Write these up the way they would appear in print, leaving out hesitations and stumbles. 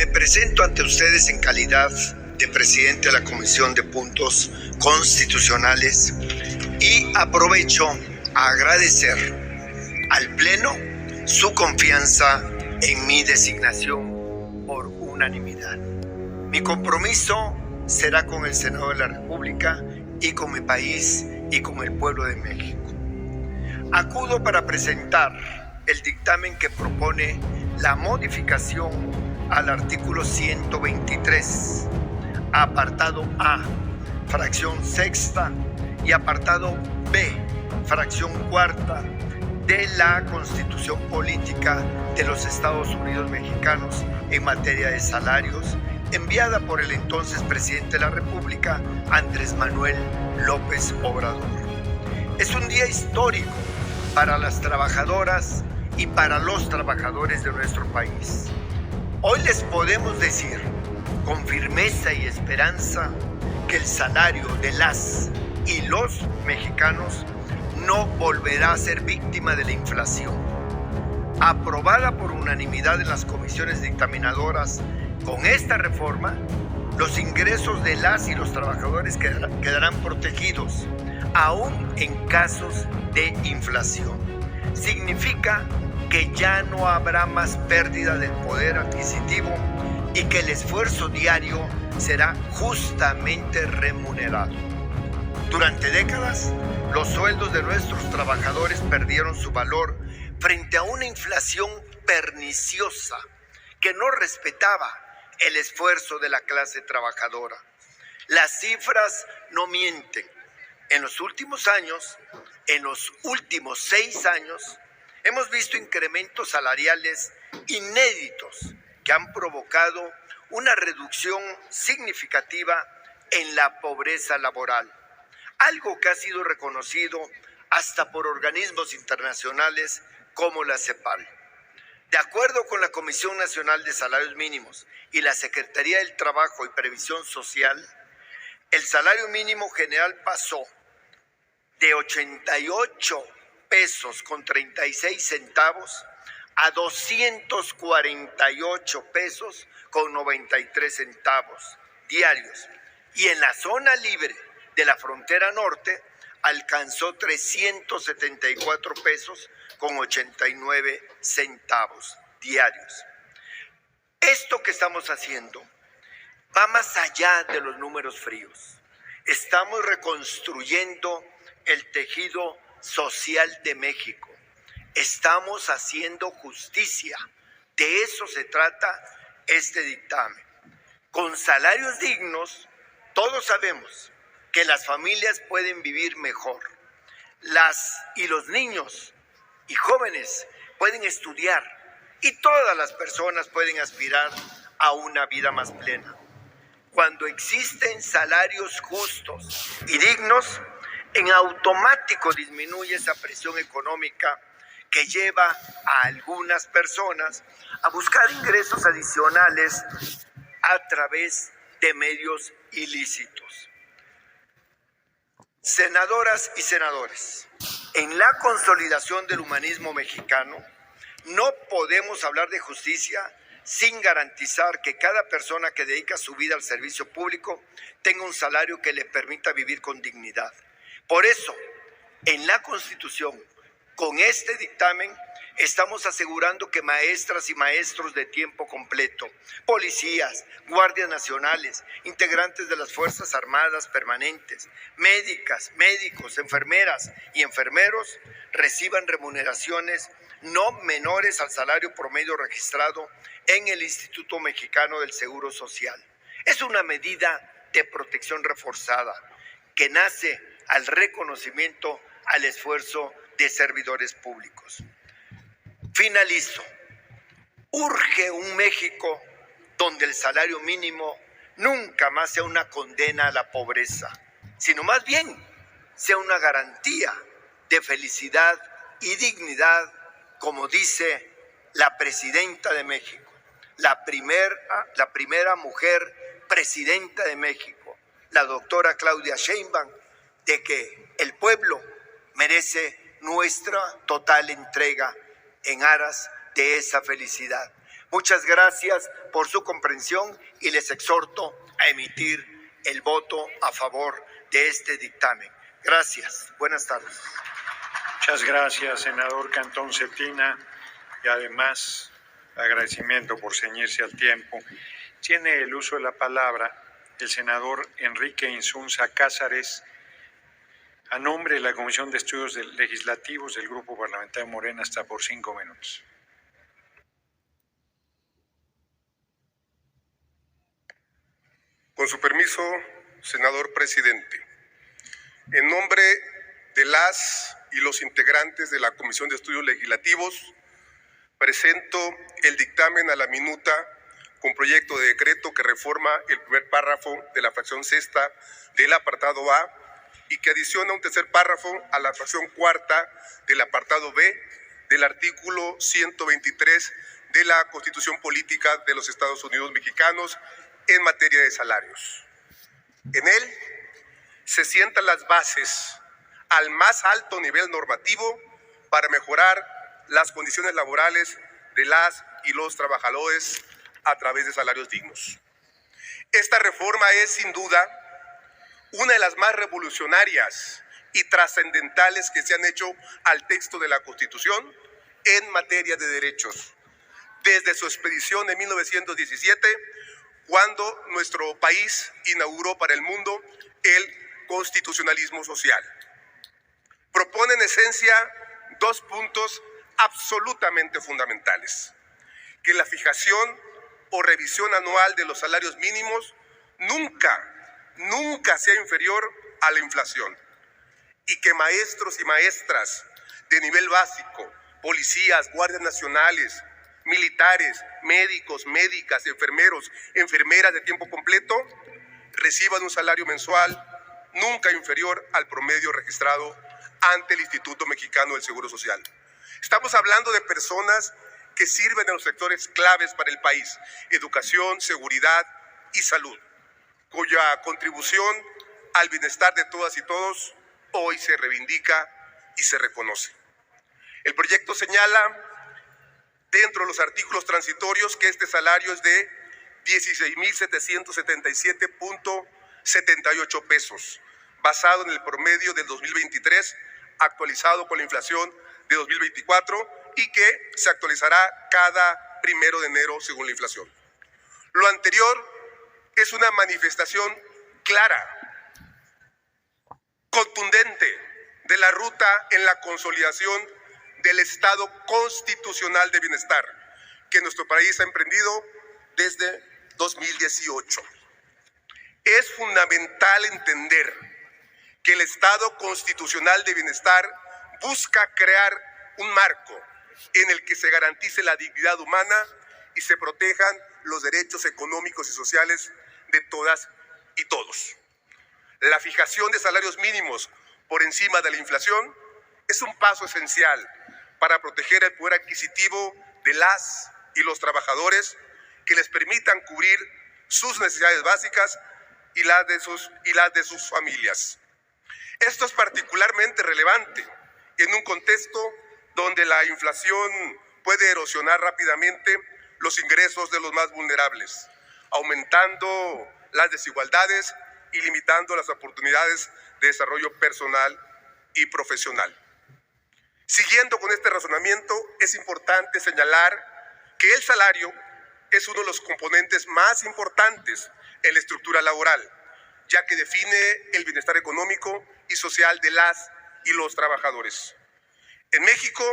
Me presento ante ustedes en calidad de presidente de la Comisión de Puntos Constitucionales y aprovecho a agradecer al Pleno su confianza en mi designación por unanimidad. Mi compromiso será con el Senado de la República y con mi país y con el pueblo de México. Acudo para presentar el dictamen que propone la modificación al artículo 123, apartado A, fracción sexta, y apartado B, fracción cuarta, de la Constitución Política de los Estados Unidos Mexicanos en materia de salarios, enviada por el entonces presidente de la República, Andrés Manuel López Obrador. Es un día histórico para las trabajadoras y para los trabajadores de nuestro país. Hoy les podemos decir con firmeza y esperanza que el salario de las y los mexicanos no volverá a ser víctima de la inflación. Aprobada por unanimidad en las comisiones dictaminadoras, con esta reforma, los ingresos de las y los trabajadores quedarán protegidos, aún en casos de inflación. Significa que ya no habrá más pérdida del poder adquisitivo y que el esfuerzo diario será justamente remunerado. Durante décadas, los sueldos de nuestros trabajadores perdieron su valor frente a una inflación perniciosa que no respetaba el esfuerzo de la clase trabajadora. Las cifras no mienten. En los últimos años, en los últimos 6 años, hemos visto incrementos salariales inéditos que han provocado una reducción significativa en la pobreza laboral, algo que ha sido reconocido hasta por organismos internacionales como la CEPAL. De acuerdo con la Comisión Nacional de Salarios Mínimos y la Secretaría del Trabajo y Previsión Social, el salario mínimo general pasó de 88 pesos con 36 centavos a 248 pesos con 93 centavos diarios. Y en la zona libre de la frontera norte alcanzó 374 pesos con 89 centavos diarios. Esto que estamos haciendo va más allá de los números fríos. Estamos reconstruyendo el tejido social de México. Estamos haciendo justicia. De eso se trata este dictamen. Con salarios dignos, todos sabemos que las familias pueden vivir mejor. Las y los niños y jóvenes pueden estudiar y todas las personas pueden aspirar a una vida más plena. Cuando existen salarios justos y dignos, en automático disminuye esa presión económica que lleva a algunas personas a buscar ingresos adicionales a través de medios ilícitos. Senadoras y senadores, en la consolidación del humanismo mexicano, no podemos hablar de justicia sin garantizar que cada persona que dedica su vida al servicio público tenga un salario que le permita vivir con dignidad. Por eso, en la Constitución, con este dictamen, estamos asegurando que maestras y maestros de tiempo completo, policías, guardias nacionales, integrantes de las Fuerzas Armadas permanentes, médicas, médicos, enfermeras y enfermeros reciban remuneraciones no menores al salario promedio registrado en el Instituto Mexicano del Seguro Social. Es una medida de protección reforzada que nace al reconocimiento al esfuerzo de servidores públicos. Finalizo. Urge un México donde el salario mínimo nunca más sea una condena a la pobreza, sino más bien sea una garantía de felicidad y dignidad, como dice la presidenta de México, la primera mujer presidenta de México, la doctora Claudia Sheinbaum, de que el pueblo merece nuestra total entrega en aras de esa felicidad. Muchas gracias por su comprensión y les exhorto a emitir el voto a favor de este dictamen. Gracias. Buenas tardes. Muchas gracias, senador Cantón Cetina, y además agradecimiento por ceñirse al tiempo. Tiene el uso de la palabra el senador Enrique Insunza Cázares, a nombre de la Comisión de Estudios Legislativos del Grupo Parlamentario Morena, hasta por 5 minutos. Con su permiso, senador presidente, en nombre de las y los integrantes de la Comisión de Estudios Legislativos, presento el dictamen a la minuta con proyecto de decreto que reforma el primer párrafo de la fracción sexta del apartado A y que adiciona un tercer párrafo a la fracción cuarta del apartado B del artículo 123 de la Constitución Política de los Estados Unidos Mexicanos en materia de salarios. En él se sientan las bases al más alto nivel normativo para mejorar las condiciones laborales de las y los trabajadores a través de salarios dignos. Esta reforma es, sin duda, una de las más revolucionarias y trascendentales que se han hecho al texto de la Constitución en materia de derechos, desde su expedición en 1917, cuando nuestro país inauguró para el mundo el constitucionalismo social. Propone en esencia 2 puntos absolutamente fundamentales: que la fijación o revisión anual de los salarios mínimos nunca sea inferior a la inflación, y que maestros y maestras de nivel básico, policías, guardias nacionales, militares, médicos, médicas, enfermeros, enfermeras de tiempo completo reciban un salario mensual nunca inferior al promedio registrado ante el Instituto Mexicano del Seguro Social. Estamos hablando de personas que sirven en los sectores claves para el país: educación, seguridad y salud, cuya contribución al bienestar de todas y todos hoy se reivindica y se reconoce. El proyecto señala, dentro de los artículos transitorios, que este salario es de 16,777.78 pesos, basado en el promedio del 2023, actualizado con la inflación de 2024 y que se actualizará cada 1 de enero según la inflación. Lo anterior es una manifestación clara, contundente, de la ruta en la consolidación del Estado constitucional de bienestar que nuestro país ha emprendido desde 2018. Es fundamental entender que el Estado constitucional de bienestar busca crear un marco en el que se garantice la dignidad humana y se protejan los derechos económicos y sociales de todas y todos. La fijación de salarios mínimos por encima de la inflación es un paso esencial para proteger el poder adquisitivo de las y los trabajadores, que les permitan cubrir sus necesidades básicas y las de sus familias. Esto es particularmente relevante en un contexto donde la inflación puede erosionar rápidamente los ingresos de los más vulnerables, aumentando las desigualdades y limitando las oportunidades de desarrollo personal y profesional. Siguiendo con este razonamiento, es importante señalar que el salario es uno de los componentes más importantes en la estructura laboral, ya que define el bienestar económico y social de las y los trabajadores. En México,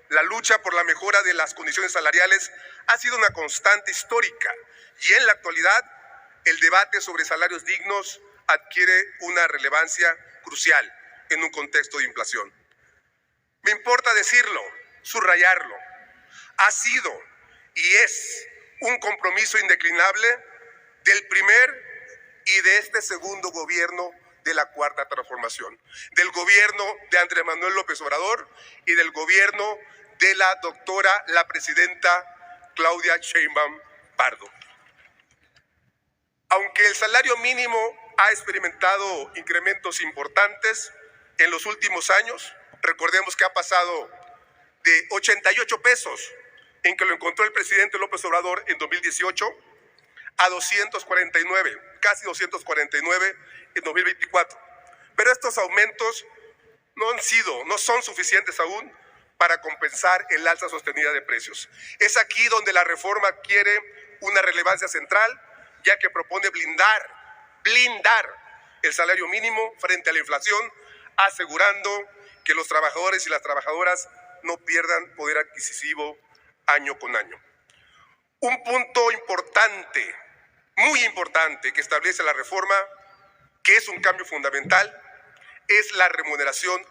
la lucha por la mejora de las condiciones salariales ha sido una constante histórica, y en la actualidad el debate sobre salarios dignos adquiere una relevancia crucial en un contexto de inflación. Me importa decirlo, subrayarlo: ha sido y es un compromiso indeclinable del primer y de este segundo gobierno de la Cuarta Transformación, del gobierno de Andrés Manuel López Obrador y del gobierno de la doctora, la presidenta Claudia Sheinbaum Pardo. Aunque el salario mínimo ha experimentado incrementos importantes en los últimos años, recordemos que ha pasado de 88 pesos en que lo encontró el presidente López Obrador en 2018 a 249, casi 249 en 2024. Pero estos aumentos no son suficientes aún para compensar el alza sostenida de precios. Es aquí donde la reforma adquiere una relevancia central, ya que propone blindar el salario mínimo frente a la inflación, asegurando que los trabajadores y las trabajadoras no pierdan poder adquisitivo año con año. Un punto importante, muy importante, que establece la reforma, que es un cambio fundamental, es la remuneración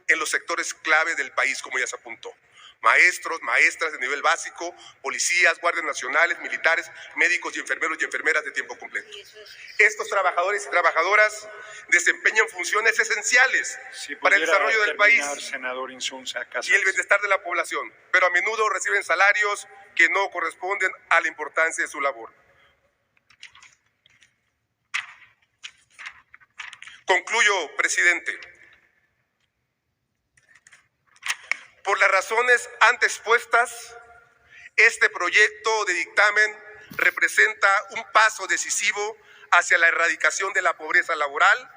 en los sectores clave del país, como ya se apuntó. Maestros, maestras de nivel básico, policías, guardias nacionales, militares, médicos y enfermeras de tiempo completo. Estos trabajadores y trabajadoras desempeñan funciones esenciales para el desarrollo del país, senador Insunza Casares, y el bienestar de la población, pero a menudo reciben salarios que no corresponden a la importancia de su labor. Concluyo, presidente. Por las razones antes expuestas, este proyecto de dictamen representa un paso decisivo hacia la erradicación de la pobreza laboral,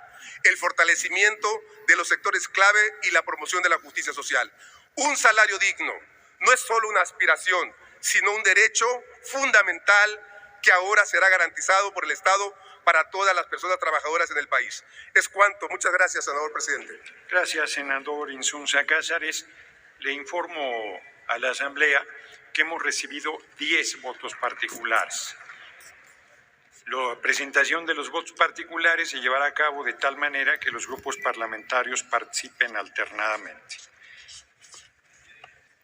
el fortalecimiento de los sectores clave y la promoción de la justicia social. Un salario digno no es solo una aspiración, sino un derecho fundamental que ahora será garantizado por el Estado para todas las personas trabajadoras en el país. Es cuanto. Muchas gracias, senador presidente. Gracias, senador Insunza Casares. Le informo a la Asamblea que hemos recibido 10 votos particulares. La presentación de los votos particulares se llevará a cabo de tal manera que los grupos parlamentarios participen alternadamente.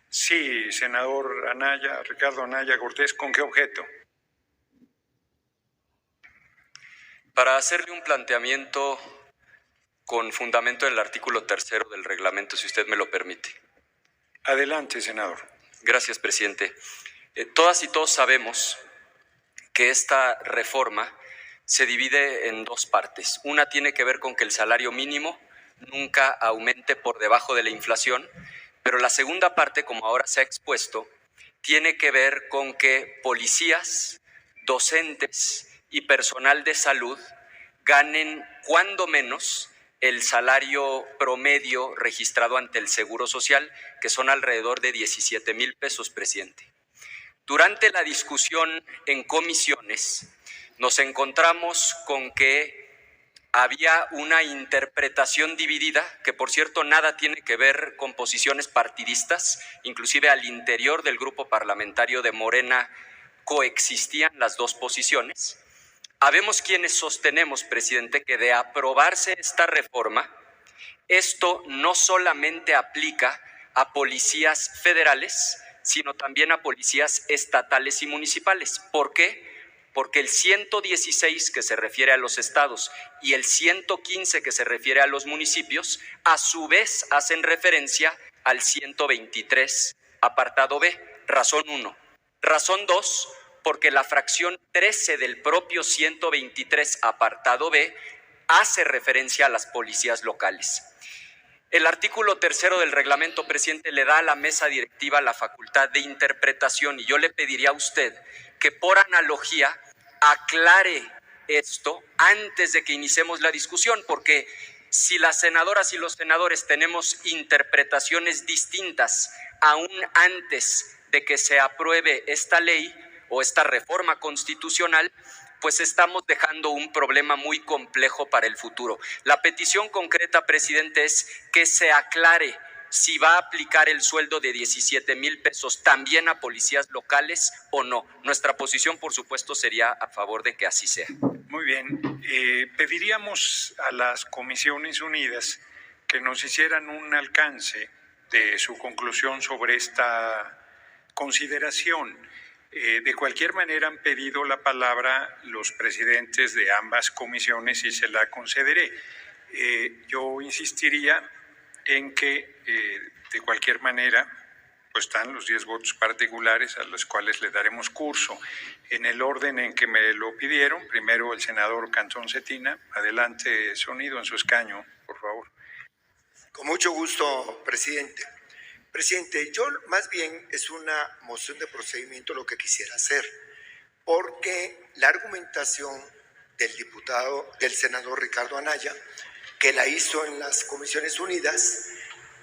Sí, senador Anaya, Ricardo Anaya Cortés, ¿con qué objeto? Para hacerle un planteamiento con fundamento en el artículo 3 del reglamento, si usted me lo permite. Adelante, senador. Gracias, presidente. Todas y todos sabemos que esta reforma se divide en dos partes. Una tiene que ver con que el salario mínimo nunca aumente por debajo de la inflación, pero la segunda parte, como ahora se ha expuesto, tiene que ver con que policías, docentes y personal de salud ganen cuando menos el salario promedio registrado ante el Seguro Social, que son alrededor de 17,000 pesos, presidente. Durante la discusión en comisiones, nos encontramos con que había una interpretación dividida, que por cierto nada tiene que ver con posiciones partidistas, inclusive al interior del grupo parlamentario de Morena coexistían las dos posiciones. Habemos quienes sostenemos, presidente, que de aprobarse esta reforma, esto no solamente aplica a policías federales, sino también a policías estatales y municipales. ¿Por qué? Porque el 116, que se refiere a los estados, y el 115, que se refiere a los municipios, a su vez hacen referencia al 123, apartado B, razón 1. Razón 2, porque la fracción 13 del propio 123, apartado B, hace referencia a las policías locales. El artículo 3 del reglamento, presidente, le da a la mesa directiva la facultad de interpretación y yo le pediría a usted que por analogía aclare esto antes de que iniciemos la discusión, porque si las senadoras y los senadores tenemos interpretaciones distintas aún antes de que se apruebe esta ley o esta reforma constitucional, pues estamos dejando un problema muy complejo para el futuro. La petición concreta, presidente, es que se aclare si va a aplicar el sueldo de 17,000 pesos también a policías locales o no. Nuestra posición, por supuesto, sería a favor de que así sea. Muy bien. Pediríamos a las Comisiones Unidas que nos hicieran un alcance de su conclusión sobre esta consideración. De cualquier manera han pedido la palabra los presidentes de ambas comisiones y se la concederé. Yo insistiría en que de cualquier manera pues están los 10 votos particulares a los cuales le daremos curso en el orden en que me lo pidieron. Primero el senador Cantón Cetina. Adelante, sonido en su escaño, por favor. Con mucho gusto, presidente. Presidente, yo más bien es una moción de procedimiento lo que quisiera hacer, porque la argumentación del senador Ricardo Anaya, que la hizo en las Comisiones Unidas,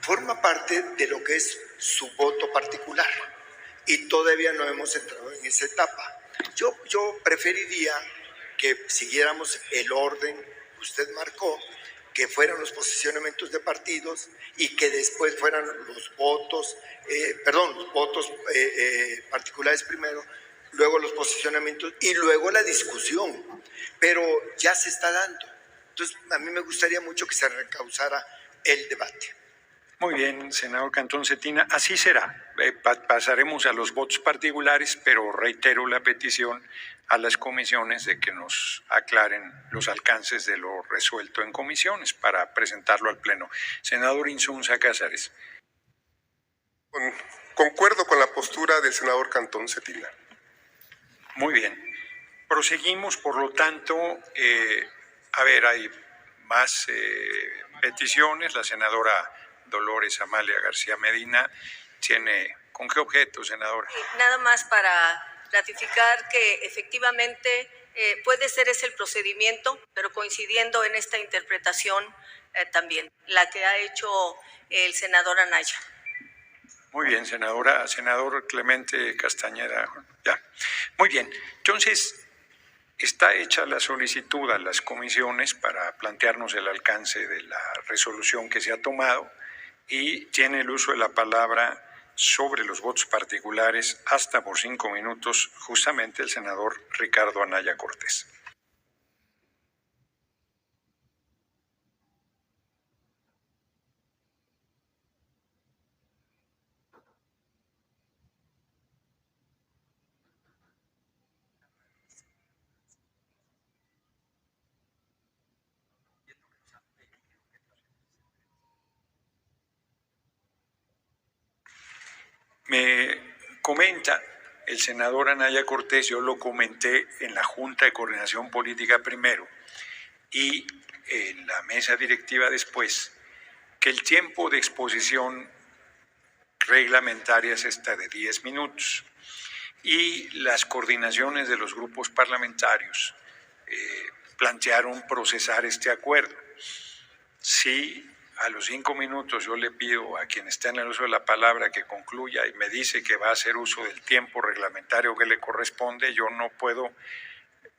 forma parte de lo que es su voto particular y todavía no hemos entrado en esa etapa. Yo preferiría que siguiéramos el orden que usted marcó, que fueran los posicionamientos de partidos y que después fueran los votos particulares primero, luego los posicionamientos y luego la discusión. Pero ya se está dando. Entonces, a mí me gustaría mucho que se reencauzara el debate. Muy bien, senador Cantón Cetina, así será. Pasaremos a los votos particulares, pero reitero la petición a las comisiones de que nos aclaren los alcances de lo resuelto en comisiones para presentarlo al Pleno. Senador Insunza Cázares. Concuerdo con la postura del senador Cantón Cetina. Muy bien. Proseguimos, por lo tanto, hay más peticiones. La senadora Dolores Amalia García Medina tiene, ¿con qué objeto, senadora? Nada más para ratificar que efectivamente puede ser ese el procedimiento, pero coincidiendo en esta interpretación también, la que ha hecho el senador Anaya. Muy bien, senadora. Senador Clemente Castañeda. Ya. Muy bien. Entonces, está hecha la solicitud a las comisiones para plantearnos el alcance de la resolución que se ha tomado y tiene el uso de la palabra sobre los votos particulares hasta por 5 minutos justamente el senador Ricardo Anaya Cortés. Me comenta el senador Anaya Cortés, yo lo comenté en la Junta de Coordinación Política primero y en la mesa directiva después, que el tiempo de exposición reglamentaria es esta de 10 minutos y las coordinaciones de los grupos parlamentarios plantearon procesar este acuerdo. Si a los 5 minutos yo le pido a quien está en el uso de la palabra que concluya y me dice que va a hacer uso del tiempo reglamentario que le corresponde, yo no puedo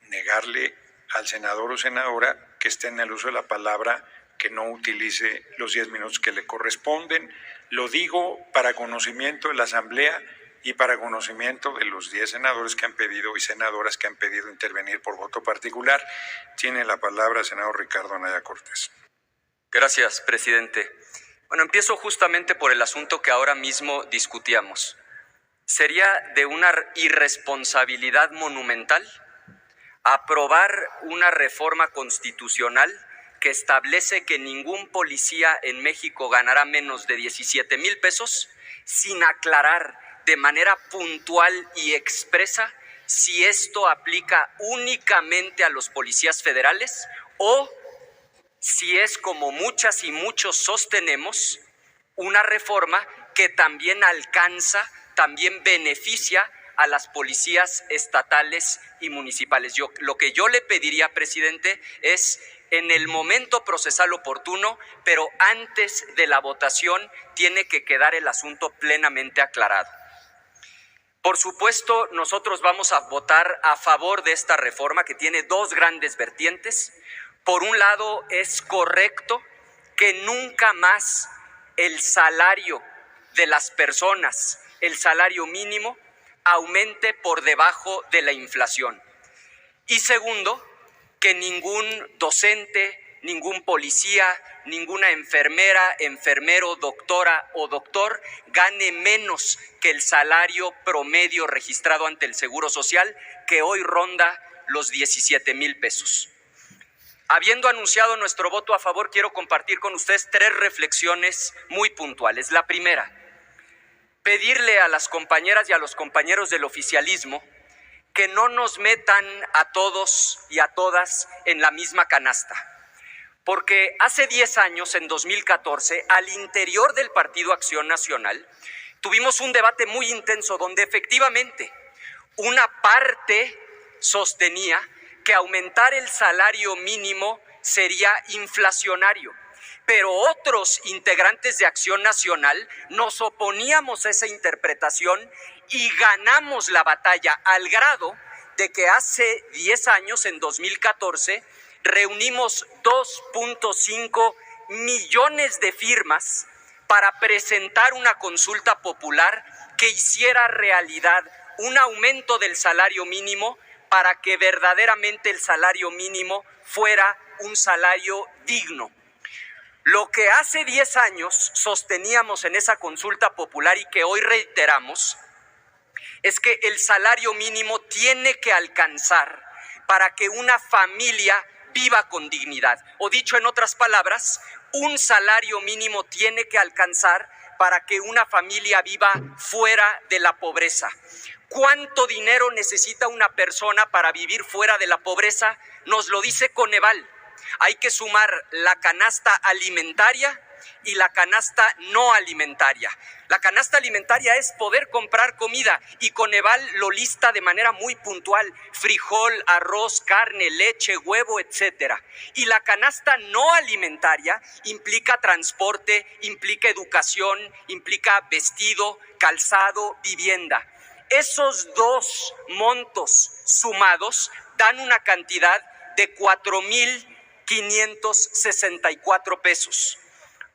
negarle al senador o senadora que esté en el uso de la palabra que no utilice los 10 minutos que le corresponden. Lo digo para conocimiento de la Asamblea y para conocimiento de los 10 senadores que han pedido y senadoras que han pedido intervenir por voto particular. Tiene la palabra el senador Ricardo Anaya Cortés. Gracias, presidente. Bueno, empiezo justamente por el asunto que ahora mismo discutíamos. ¿Sería de una irresponsabilidad monumental aprobar una reforma constitucional que establece que ningún policía en México ganará menos de 17,000 pesos sin aclarar de manera puntual y expresa si esto aplica únicamente a los policías federales o si es, como muchas y muchos sostenemos, una reforma que también alcanza, también beneficia a las policías estatales y municipales? Lo que yo le pediría, presidente, es en el momento procesal oportuno, pero antes de la votación tiene que quedar el asunto plenamente aclarado. Por supuesto, nosotros vamos a votar a favor de esta reforma que tiene dos grandes vertientes. Por un lado, es correcto que nunca más el salario de las personas, el salario mínimo, aumente por debajo de la inflación. Y segundo, que ningún docente, ningún policía, ninguna enfermera, enfermero, doctora o doctor gane menos que el salario promedio registrado ante el Seguro Social, que hoy ronda los 17,000 pesos. Habiendo anunciado nuestro voto a favor, quiero compartir con ustedes 3 reflexiones muy puntuales. La primera, pedirle a las compañeras y a los compañeros del oficialismo que no nos metan a todos y a todas en la misma canasta. Porque hace 10 años, en 2014, al interior del Partido Acción Nacional, tuvimos un debate muy intenso donde efectivamente una parte sostenía que aumentar el salario mínimo sería inflacionario, pero otros integrantes de Acción Nacional nos oponíamos a esa interpretación y ganamos la batalla al grado de que hace 10 años, en 2014, reunimos 2.5 millones de firmas para presentar una consulta popular que hiciera realidad un aumento del salario mínimo para que verdaderamente el salario mínimo fuera un salario digno. Lo que hace 10 años sosteníamos en esa consulta popular y que hoy reiteramos es que el salario mínimo tiene que alcanzar para que una familia viva con dignidad. O dicho en otras palabras, un salario mínimo tiene que alcanzar para que una familia viva fuera de la pobreza. ¿Cuánto dinero necesita una persona para vivir fuera de la pobreza? Nos lo dice Coneval. Hay que sumar la canasta alimentaria y la canasta no alimentaria. La canasta alimentaria es poder comprar comida y Coneval lo lista de manera muy puntual: frijol, arroz, carne, leche, huevo, etcétera. Y la canasta no alimentaria implica transporte, implica educación, implica vestido, calzado, vivienda. Esos dos montos sumados dan una cantidad de 4,564 pesos.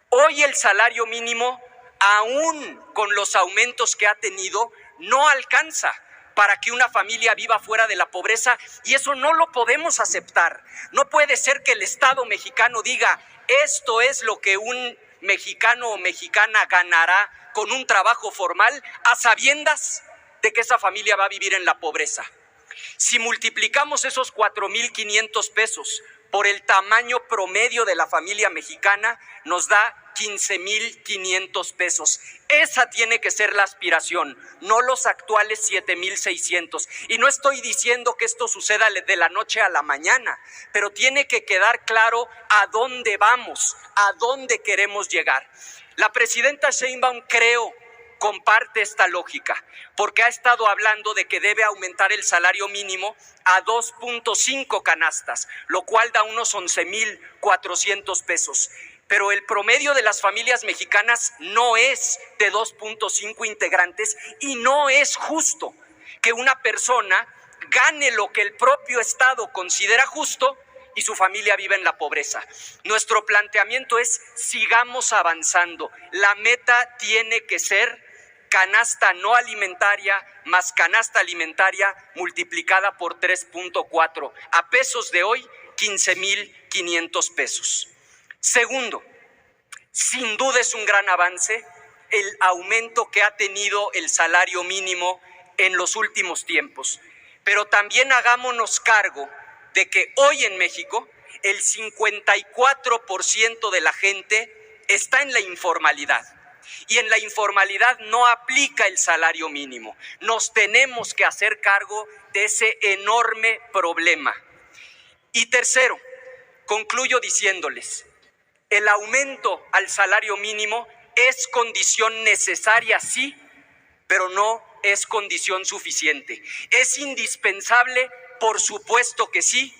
Hoy el salario mínimo, aún con los aumentos que ha tenido, no alcanza para que una familia viva fuera de la pobreza, y eso no lo podemos aceptar. No puede ser que el Estado mexicano diga: esto es lo que un mexicano o mexicana ganará con un trabajo formal, a sabiendas de que esa familia va a vivir en la pobreza. Si multiplicamos esos 4,500 pesos por el tamaño promedio de la familia mexicana, nos da 15,500 pesos. Esa tiene que ser la aspiración, no los actuales 7,600. Y no estoy diciendo que esto suceda de la noche a la mañana, pero tiene que quedar claro a dónde vamos, a dónde queremos llegar. La presidenta Sheinbaum, creo, comparte esta lógica, porque ha estado hablando de que debe aumentar el salario mínimo a 2.5 canastas, lo cual da unos 11,400 pesos. Pero el promedio de las familias mexicanas no es de 2.5 integrantes y no es justo que una persona gane lo que el propio Estado considera justo y su familia vive en la pobreza. Nuestro planteamiento es: sigamos avanzando. La meta tiene que ser canasta no alimentaria más canasta alimentaria multiplicada por 3.4. A pesos de hoy, 15,500 pesos. Segundo, sin duda es un gran avance el aumento que ha tenido el salario mínimo en los últimos tiempos. Pero también hagámonos cargo de que hoy en México el 54% de la gente está en la informalidad. Y en la informalidad no aplica el salario mínimo. Nos tenemos que hacer cargo de ese enorme problema. Y tercero, concluyo diciéndoles: el aumento al salario mínimo es condición necesaria, sí, pero no es condición suficiente. ¿Es indispensable? Por supuesto que sí,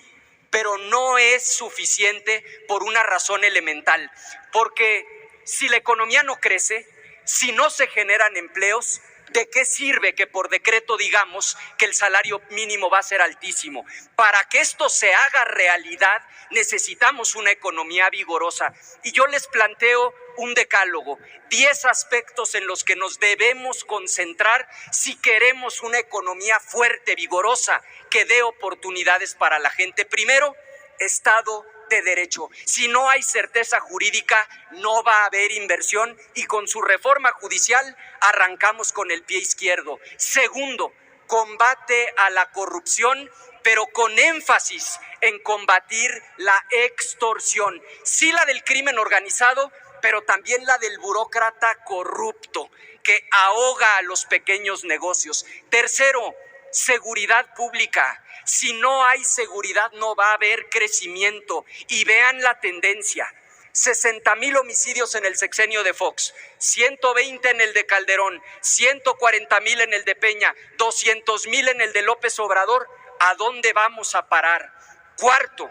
pero no es suficiente por una razón elemental. Porque si la economía no crece, si no se generan empleos, ¿de qué sirve que por decreto digamos que el salario mínimo va a ser altísimo? Para que esto se haga realidad, necesitamos una economía vigorosa. Y yo les planteo un decálogo, 10 aspectos en los que nos debemos concentrar si queremos una economía fuerte, vigorosa, que dé oportunidades para la gente. Primero, Estado de Derecho. Si no hay certeza jurídica, no va a haber inversión, y con su reforma judicial arrancamos con el pie izquierdo. Segundo, combate a la corrupción, pero con énfasis en combatir la extorsión. Sí, la del crimen organizado, pero también la del burócrata corrupto que ahoga a los pequeños negocios. Tercero, seguridad pública. Si no hay seguridad, no va a haber crecimiento. Y vean la tendencia. 60,000 homicidios en el sexenio de Fox, 120 en el de Calderón, 140,000 en el de Peña, 200,000 en el de López Obrador. ¿A dónde vamos a parar? Cuarto,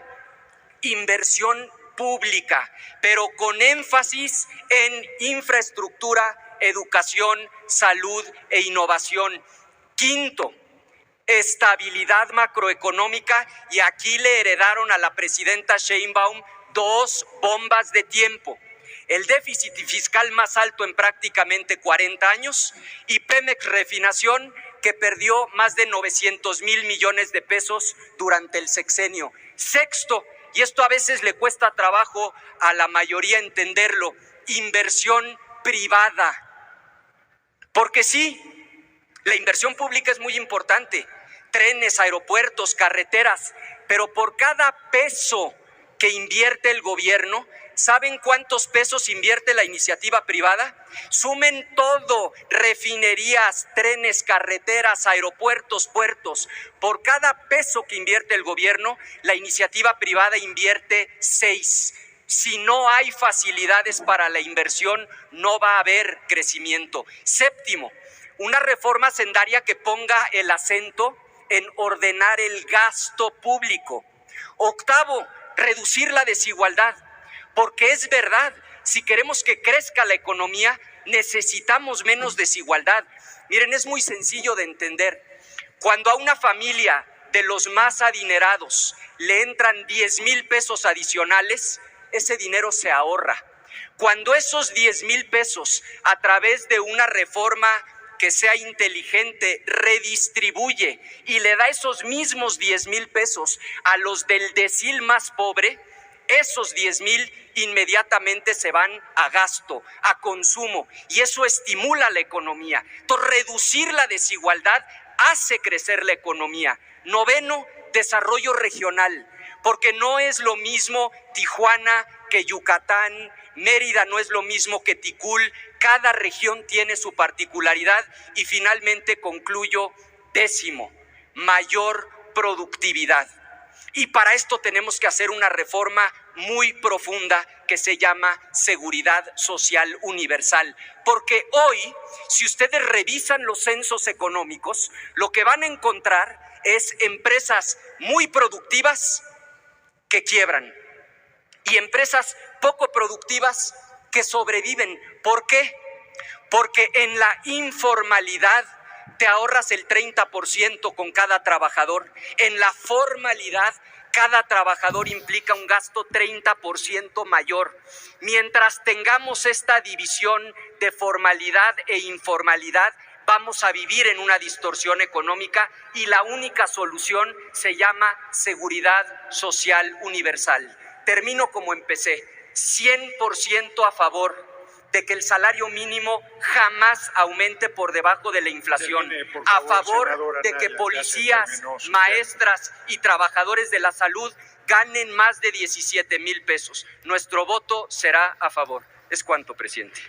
inversión pública, pero con énfasis en infraestructura, educación, salud e innovación. Quinto, estabilidad macroeconómica, y aquí le heredaron a la presidenta Sheinbaum 2 bombas de tiempo: el déficit fiscal más alto en prácticamente 40 años y Pemex Refinación, que perdió más de 900,000 millones de pesos durante el sexenio. Sexto, y esto a veces le cuesta trabajo a la mayoría entenderlo, inversión privada. Porque sí, la inversión pública es muy importante, trenes, aeropuertos, carreteras, pero por cada peso que invierte el gobierno, ¿saben cuántos pesos invierte la iniciativa privada? Sumen todo: refinerías, trenes, carreteras, aeropuertos, puertos. Por cada peso que invierte el gobierno, la iniciativa privada invierte 6. Si no hay facilidades para la inversión, no va a haber crecimiento. Séptimo, una reforma hacendaria que ponga el acento en ordenar el gasto público. Octavo, reducir la desigualdad, porque es verdad, si queremos que crezca la economía, necesitamos menos desigualdad. Miren, es muy sencillo de entender. Cuando a una familia de los más adinerados le entran 10,000 pesos adicionales, ese dinero se ahorra. Cuando esos 10,000 pesos, a través de una reforma que sea inteligente, redistribuye y le da esos mismos 10,000 pesos a los del decil más pobre, esos 10,000 inmediatamente se van a gasto, a consumo, y eso estimula la economía. Entonces, reducir la desigualdad hace crecer la economía. Noveno, desarrollo regional, porque no es lo mismo Tijuana que Yucatán, Mérida no es lo mismo que Ticul, cada región tiene su particularidad. Y finalmente concluyo, décimo, mayor productividad. Y para esto tenemos que hacer una reforma muy profunda que se llama seguridad social universal. Porque hoy, si ustedes revisan los censos económicos, lo que van a encontrar es empresas muy productivas que quiebran y empresas poco productivas que sobreviven. ¿Por qué? Porque en la informalidad te ahorras el 30% con cada trabajador. En la formalidad, cada trabajador implica un gasto 30% mayor. Mientras tengamos esta división de formalidad e informalidad, vamos a vivir en una distorsión económica, y la única solución se llama seguridad social universal. Termino como empecé: 100% a favor de que el salario mínimo jamás aumente por debajo de la inflación. Termine, por favor, a favor senadora de que Naya, policías, su maestras y trabajadores de la salud ganen más de 17,000 pesos. Nuestro voto será a favor. Es cuanto, presidente.